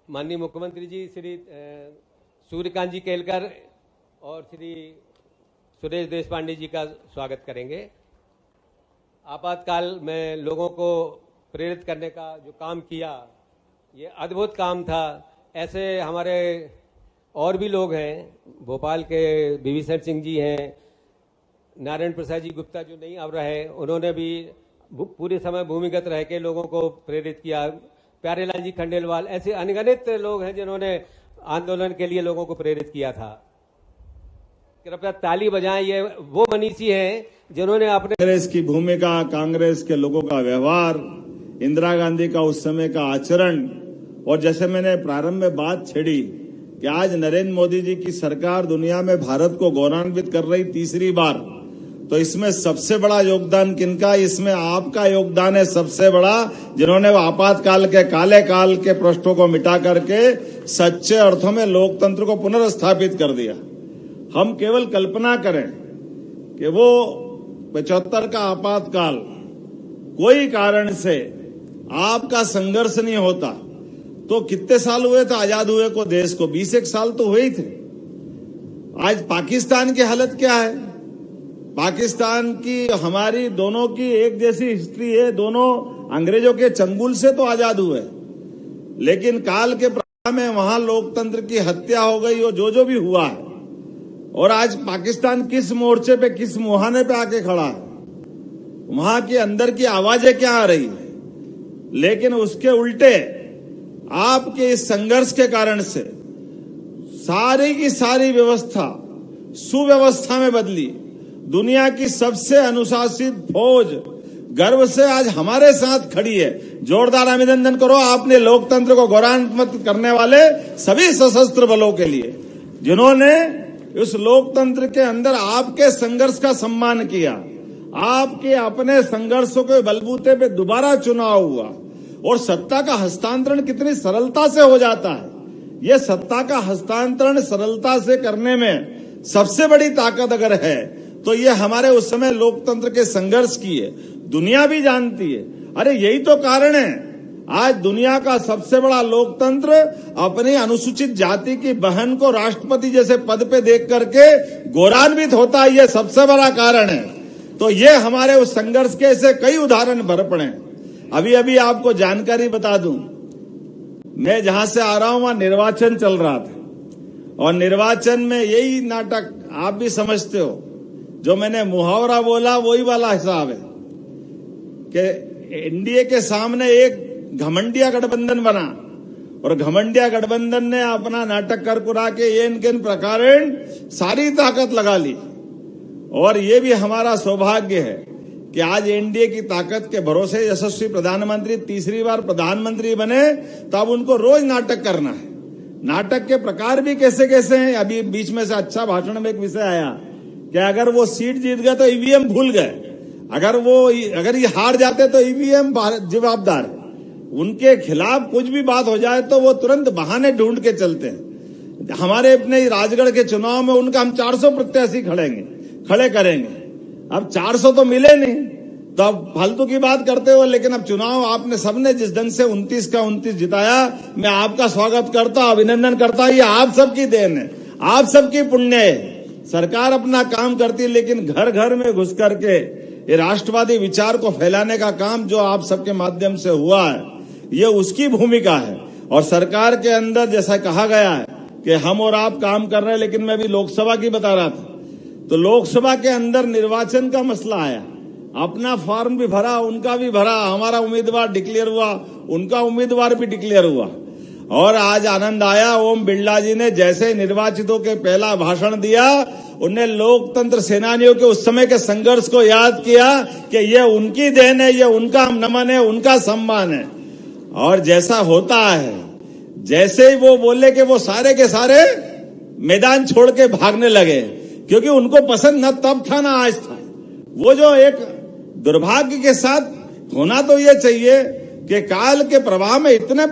माननीय मुख्यमंत्री जी श्री सूर्यकांत जी केलकर और श्री सुरेश देशपांडे जी का स्वागत करेंगे। आपातकाल में लोगों को प्रेरित करने का जो काम किया, ये अद्भुत काम था। ऐसे हमारे और भी लोग हैं, भोपाल के विभीषण सिंह जी हैं, नारायण प्रसाद जी गुप्ता जो नहीं अब रहे, उन्होंने भी पूरे समय भूमिगत रह के लोगों को प्रेरित किया। प्यारेलाल जी खंडेलवाल, ऐसे अनगिनत लोग हैं जिन्होंने आंदोलन के लिए लोगों को प्रेरित किया था। कृपया ताली बजाएं। ये वो मनीषी हैं जिन्होंने अपने कांग्रेस की भूमिका, कांग्रेस के लोगों का व्यवहार, इंदिरा गांधी का उस समय का आचरण, और जैसे मैंने प्रारंभ में बात छेड़ी कि आज नरेंद्र मोदी जी की सरकार दुनिया में भारत को गौरवान्वित कर रही तीसरी बार, तो इसमें सबसे बड़ा योगदान किनका? इसमें आपका योगदान है सबसे बड़ा, जिन्होंने आपातकाल के काले काल के प्रश्नों को मिटा करके सच्चे अर्थों में लोकतंत्र को पुनर्स्थापित कर दिया। हम केवल कल्पना करें कि वो 75 का आपातकाल कोई कारण से आपका संघर्ष नहीं होता तो कितने साल हुए थे आजाद हुए को देश को? 20 साल तो हुए ही थे। आज पाकिस्तान की हालत क्या है? पाकिस्तान की हमारी दोनों की एक जैसी हिस्ट्री है, दोनों अंग्रेजों के चंगुल से तो आजाद हुए, लेकिन काल के प्रवाह में वहां लोकतंत्र की हत्या हो गई और जो भी हुआ है। और आज पाकिस्तान किस मोर्चे पे, किस मुहाने पे आके खड़ा है? वहां के अंदर की आवाजें क्या आ रही है? लेकिन उसके उल्टे आपके इस संघर्ष के कारण से सारी की सारी व्यवस्था सुव्यवस्था में बदली। दुनिया की सबसे अनुशासित फौज गर्व से आज हमारे साथ खड़ी है। जोरदार अभिनंदन करो आपने लोकतंत्र को गौरवान्वित करने वाले सभी सशस्त्र बलों के लिए, जिन्होंने उस लोकतंत्र के अंदर आपके संघर्ष का सम्मान किया। आपके अपने संघर्षों के बलबूते पे दोबारा चुनाव हुआ और सत्ता का हस्तांतरण कितनी सरलता से हो जाता है। ये सत्ता का हस्तांतरण सरलता से करने में सबसे बड़ी ताकत अगर है तो ये हमारे उस समय लोकतंत्र के संघर्ष की है। दुनिया भी जानती है। अरे यही तो कारण है आज दुनिया का सबसे बड़ा लोकतंत्र अपनी अनुसूचित जाति की बहन को राष्ट्रपति जैसे पद पे देख करके गौरवान्वित होता है। ये सबसे बड़ा कारण है। तो ये हमारे उस संघर्ष के ऐसे कई उदाहरण भर पड़े। अभी अभी आपको जानकारी बता दूं, मैं जहां से आ रहा हूं वहां निर्वाचन चल रहा था और निर्वाचन में यही नाटक आप भी समझते हो, जो मैंने मुहावरा बोला वही वाला हिसाब है कि एनडीए के सामने एक घमंडिया गठबंधन बना और घमंडिया गठबंधन ने अपना नाटक कर कुरा के ये इनके प्रकार सारी ताकत लगा ली। और ये भी हमारा सौभाग्य है कि आज एनडीए की ताकत के भरोसे यशस्वी प्रधानमंत्री तीसरी बार प्रधानमंत्री बने, तो अब उनको रोज नाटक करना है। नाटक के प्रकार भी कैसे कैसे हैं। अभी बीच में से अच्छा भाषण में एक विषय आया कि अगर वो सीट जीत गए तो ईवीएम भूल गए, अगर ये हार जाते तो ईवीएम जवाबदार। उनके खिलाफ कुछ भी बात हो जाए तो वो तुरंत बहाने ढूंढ के चलते हैं। हमारे अपने राजगढ़ के चुनाव में उनका हम 400 प्रत्याशी खड़े करेंगे। अब 400 तो मिले नहीं, तो अब फालतू की बात करते हो। लेकिन अब चुनाव आपने सबने जिस ढंग से 29 का 29 जिताया, मैं आपका स्वागत करता हूं, अभिनंदन करता हूं। ये आप सबकी देन है, आप सबकी पुण्य है। सरकार अपना काम करती है, लेकिन घर घर में घुस करके ये राष्ट्रवादी विचार को फैलाने का काम जो आप सबके माध्यम से हुआ है, ये उसकी भूमिका है। और सरकार के अंदर जैसा कहा गया है कि हम और आप काम कर रहे हैं, लेकिन मैं भी लोकसभा की बता रहा था, तो लोकसभा के अंदर निर्वाचन का मसला आया। अपना फॉर्म भी भरा, उनका भी भरा, हमारा उम्मीदवार डिक्लेयर हुआ, उनका उम्मीदवार भी डिक्लेयर हुआ। और आज आनंद आया, ओम बिरला जी ने जैसे निर्वाचितों के पहला भाषण दिया, उन्हें लोकतंत्र सेनानियों के उस समय के संघर्ष को याद किया कि ये उनकी देन है, ये उनका नमन है, उनका सम्मान है। और जैसा होता है, जैसे ही वो बोले कि वो सारे के सारे मैदान छोड़ के भागने लगे, क्योंकि उनको पसंद न तब था ना आज था। वो जो एक दुर्भाग्य के साथ होना तो ये चाहिए कि काल के प्रवाह में इतने